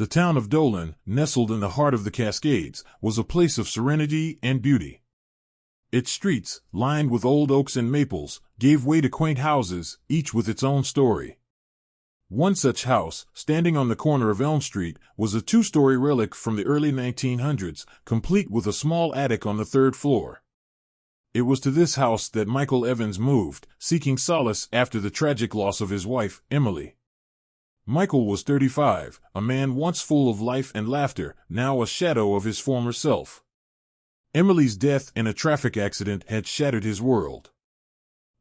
The town of Dolan, nestled in the heart of the Cascades, was a place of serenity and beauty. Its streets, lined with old oaks and maples, gave way to quaint houses, each with its own story. One such house, standing on the corner of Elm Street, was a two-story relic from the early 1900s, complete with a small attic on the third floor. It was to this house that Michael Evans moved, seeking solace after the tragic loss of his wife, Emily. Michael was 35, a man once full of life and laughter, now a shadow of his former self. Emily's death in a traffic accident had shattered his world.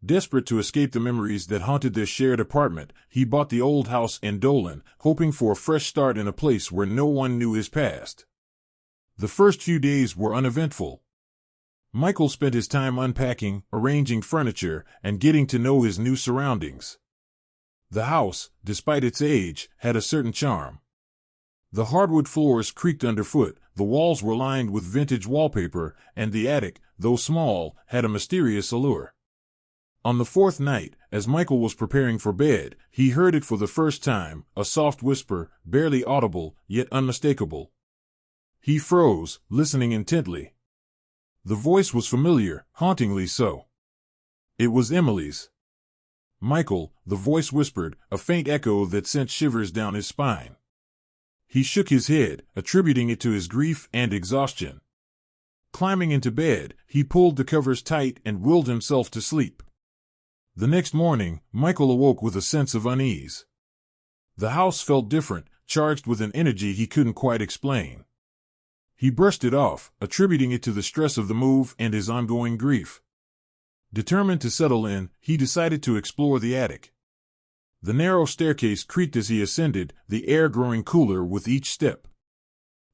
Desperate to escape the memories that haunted their shared apartment, he bought the old house in Dolan, hoping for a fresh start in a place where no one knew his past. The first few days were uneventful. Michael spent his time unpacking, arranging furniture, and getting to know his new surroundings. The house, despite its age, had a certain charm. The hardwood floors creaked underfoot, the walls were lined with vintage wallpaper, and the attic, though small, had a mysterious allure. On the fourth night, as Michael was preparing for bed, he heard it for the first time, a soft whisper, barely audible, yet unmistakable. He froze, listening intently. The voice was familiar, hauntingly so. It was Emily's. "Michael," the voice whispered, a faint echo that sent shivers down his spine. He shook his head, attributing it to his grief and exhaustion. Climbing into bed, he pulled the covers tight and willed himself to sleep. The next morning, Michael awoke with a sense of unease. The house felt different, charged with an energy he couldn't quite explain. He brushed it off, attributing it to the stress of the move and his ongoing grief. Determined to settle in, he decided to explore the attic. The narrow staircase creaked as he ascended, the air growing cooler with each step.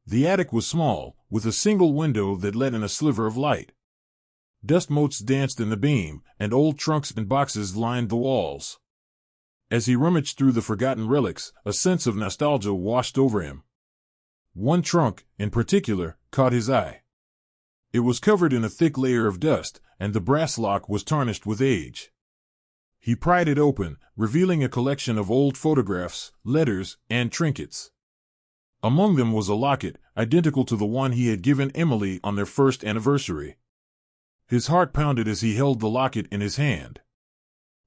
The attic was small, with a single window that let in a sliver of light. Dust motes danced in the beam, and old trunks and boxes lined the walls. As he rummaged through the forgotten relics, a sense of nostalgia washed over him. One trunk, in particular, caught his eye. It was covered in a thick layer of dust, and the brass lock was tarnished with age. He pried it open, revealing a collection of old photographs, letters, and trinkets. Among them was a locket, identical to the one he had given Emily on their first anniversary. His heart pounded as he held the locket in his hand.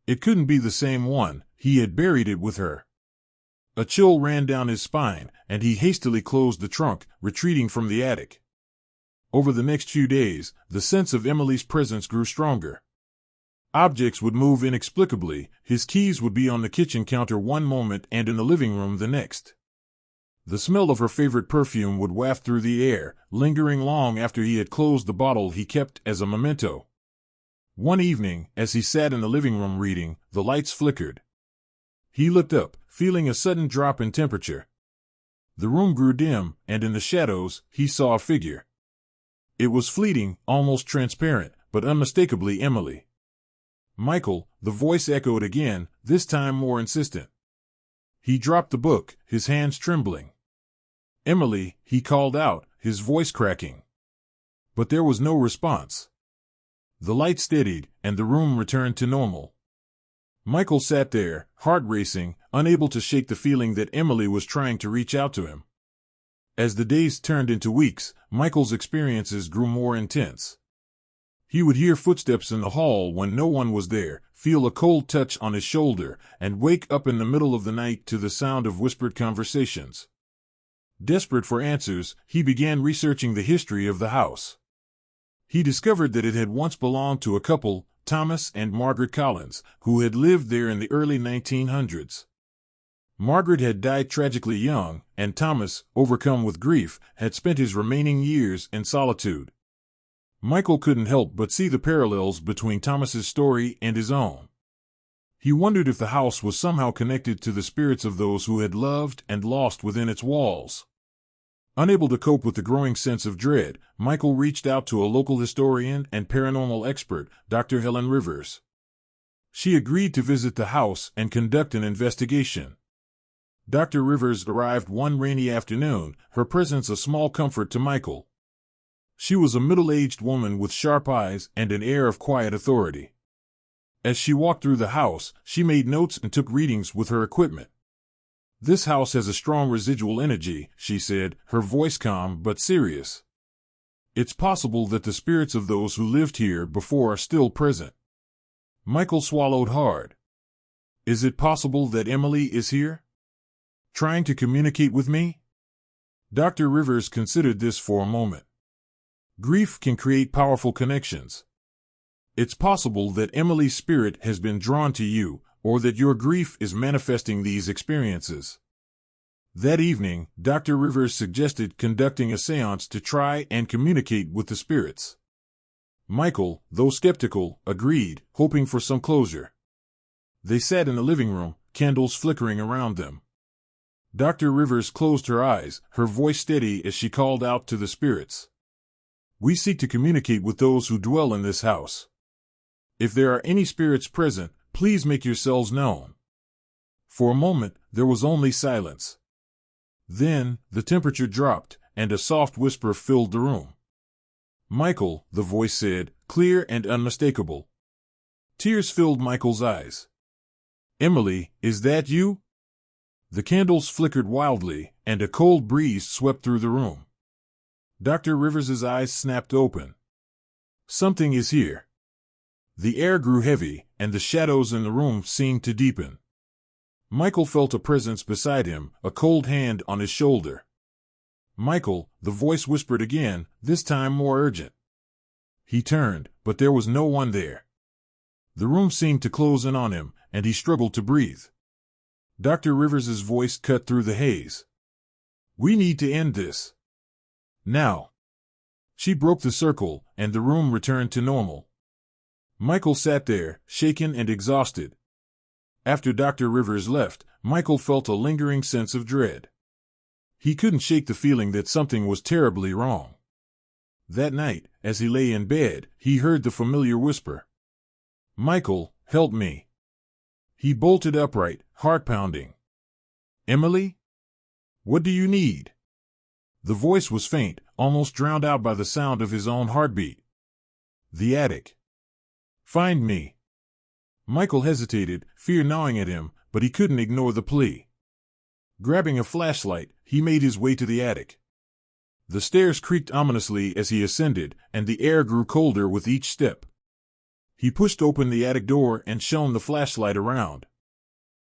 It couldn't be the same one, he had buried it with her. A chill ran down his spine, and he hastily closed the trunk, retreating from the attic. Over the next few days, the sense of Emily's presence grew stronger. Objects would move inexplicably, his keys would be on the kitchen counter one moment and in the living room the next. The smell of her favorite perfume would waft through the air, lingering long after he had closed the bottle he kept as a memento. One evening, as he sat in the living room reading, the lights flickered. He looked up, feeling a sudden drop in temperature. The room grew dim, and in the shadows, he saw a figure. It was fleeting, almost transparent, but unmistakably Emily. "Michael," the voice echoed again, this time more insistent. He dropped the book, his hands trembling. "Emily," he called out, his voice cracking. But there was no response. The light steadied, and the room returned to normal. Michael sat there, heart racing, unable to shake the feeling that Emily was trying to reach out to him. As the days turned into weeks, Michael's experiences grew more intense. He would hear footsteps in the hall when no one was there, feel a cold touch on his shoulder, and wake up in the middle of the night to the sound of whispered conversations. Desperate for answers, he began researching the history of the house. He discovered that it had once belonged to a couple, Thomas and Margaret Collins, who had lived there in the early 1900s. Margaret had died tragically young, and Thomas, overcome with grief, had spent his remaining years in solitude. Michael couldn't help but see the parallels between Thomas's story and his own. He wondered if the house was somehow connected to the spirits of those who had loved and lost within its walls. Unable to cope with the growing sense of dread, Michael reached out to a local historian and paranormal expert, Dr. Helen Rivers. She agreed to visit the house and conduct an investigation. Dr. Rivers arrived one rainy afternoon, her presence a small comfort to Michael. She was a middle-aged woman with sharp eyes and an air of quiet authority. As she walked through the house, she made notes and took readings with her equipment. This house has a strong residual energy, she said, her voice calm but serious. It's possible that the spirits of those who lived here before are still present. Michael swallowed hard. Is it possible that Emily is here? Trying to communicate with me? Dr. Rivers considered this for a moment. Grief can create powerful connections. It's possible that Emily's spirit has been drawn to you, or that your grief is manifesting these experiences. That evening, Dr. Rivers suggested conducting a seance to try and communicate with the spirits. Michael, though skeptical, agreed, hoping for some closure. They sat in the living room, candles flickering around them. Dr. Rivers closed her eyes, her voice steady as she called out to the spirits. We seek to communicate with those who dwell in this house. If there are any spirits present, please make yourselves known. For a moment, there was only silence. Then, the temperature dropped, and a soft whisper filled the room. Michael, the voice said, clear and unmistakable. Tears filled Michael's eyes. Emily, is that you? The candles flickered wildly, and a cold breeze swept through the room. Dr. Rivers's eyes snapped open. Something is here. The air grew heavy, and the shadows in the room seemed to deepen. Michael felt a presence beside him, a cold hand on his shoulder. Michael, the voice whispered again, this time more urgent. He turned, but there was no one there. The room seemed to close in on him, and he struggled to breathe. Dr. Rivers's voice cut through the haze. We need to end this. Now. She broke the circle, and the room returned to normal. Michael sat there, shaken and exhausted. After Dr. Rivers left, Michael felt a lingering sense of dread. He couldn't shake the feeling that something was terribly wrong. That night, as he lay in bed, he heard the familiar whisper. Michael, help me. He bolted upright, heart pounding. Emily? What do you need? The voice was faint, almost drowned out by the sound of his own heartbeat. The attic. Find me. Michael hesitated, fear gnawing at him, but he couldn't ignore the plea. Grabbing a flashlight, he made his way to the attic. The stairs creaked ominously as he ascended, and the air grew colder with each step. He pushed open the attic door and shone the flashlight around.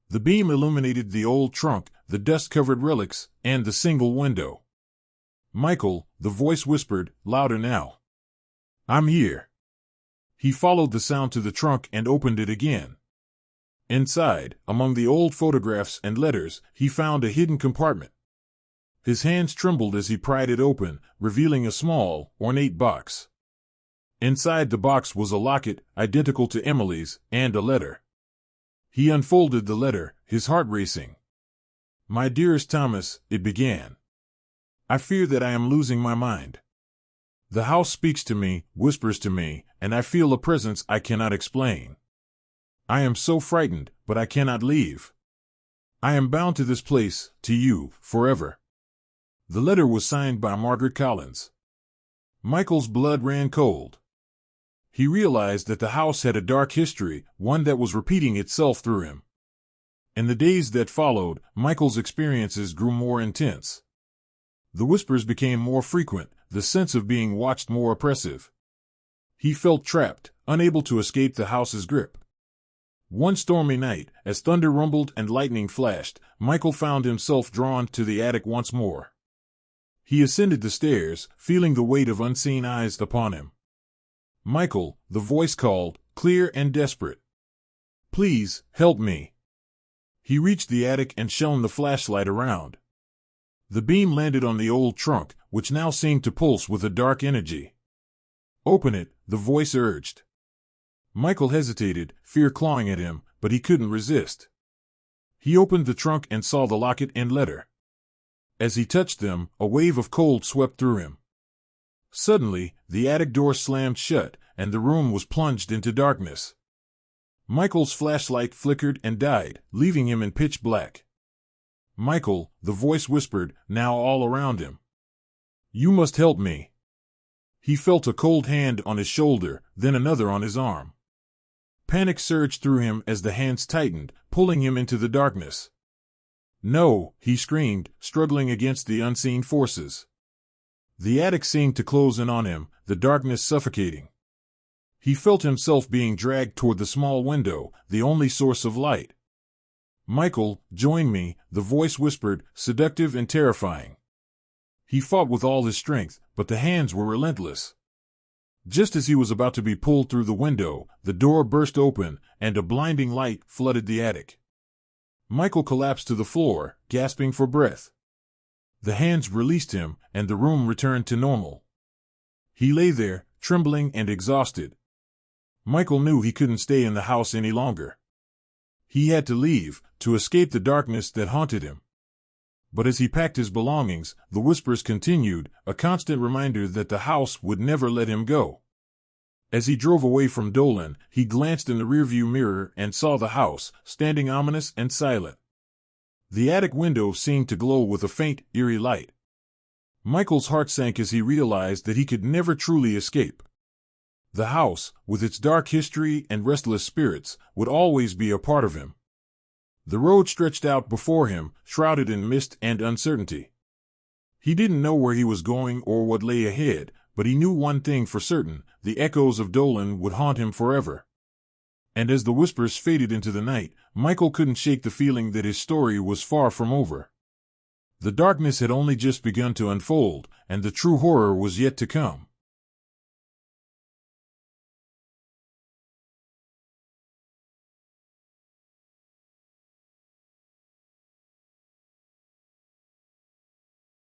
The beam illuminated the old trunk, the dust-covered relics, and the single window. Michael, the voice whispered, louder now. I'm here. He followed the sound to the trunk and opened it again. Inside, among the old photographs and letters, he found a hidden compartment. His hands trembled as he pried it open, revealing a small, ornate box. Inside the box was a locket, identical to Emily's, and a letter. He unfolded the letter, his heart racing. My dearest Thomas, it began. I fear that I am losing my mind. The house speaks to me, whispers to me, and I feel a presence I cannot explain. I am so frightened, but I cannot leave. I am bound to this place, to you, forever. The letter was signed by Margaret Collins. Michael's blood ran cold. He realized that the house had a dark history, one that was repeating itself through him. In the days that followed, Michael's experiences grew more intense. The whispers became more frequent, the sense of being watched more oppressive. He felt trapped, unable to escape the house's grip. One stormy night, as thunder rumbled and lightning flashed, Michael found himself drawn to the attic once more. He ascended the stairs, feeling the weight of unseen eyes upon him. Michael, the voice called, clear and desperate. Please, help me. He reached the attic and shone the flashlight around. The beam landed on the old trunk, which now seemed to pulse with a dark energy. Open it, the voice urged. Michael hesitated, fear clawing at him, but he couldn't resist. He opened the trunk and saw the locket and letter. As he touched them, a wave of cold swept through him. Suddenly, the attic door slammed shut, and the room was plunged into darkness. Michael's flashlight flickered and died, leaving him in pitch black. Michael, the voice whispered, now all around him. You must help me. He felt a cold hand on his shoulder, then another on his arm. Panic surged through him as the hands tightened, pulling him into the darkness. No, he screamed, struggling against the unseen forces. The attic seemed to close in on him, the darkness suffocating. He felt himself being dragged toward the small window, the only source of light. "Michael, join me," the voice whispered, seductive and terrifying. He fought with all his strength, but the hands were relentless. Just as he was about to be pulled through the window, the door burst open, and a blinding light flooded the attic. Michael collapsed to the floor, gasping for breath. The hands released him, and the room returned to normal. He lay there, trembling and exhausted. Michael knew he couldn't stay in the house any longer. He had to leave, to escape the darkness that haunted him. But as he packed his belongings, the whispers continued, a constant reminder that the house would never let him go. As he drove away from Dolan, he glanced in the rearview mirror and saw the house, standing ominous and silent. The attic window seemed to glow with a faint, eerie light. Michael's heart sank as he realized that he could never truly escape. The house, with its dark history and restless spirits, would always be a part of him. The road stretched out before him, shrouded in mist and uncertainty. He didn't know where he was going or what lay ahead, but he knew one thing for certain: the echoes of Dolan would haunt him forever. And as the whispers faded into the night, Michael couldn't shake the feeling that his story was far from over. The darkness had only just begun to unfold, and the true horror was yet to come.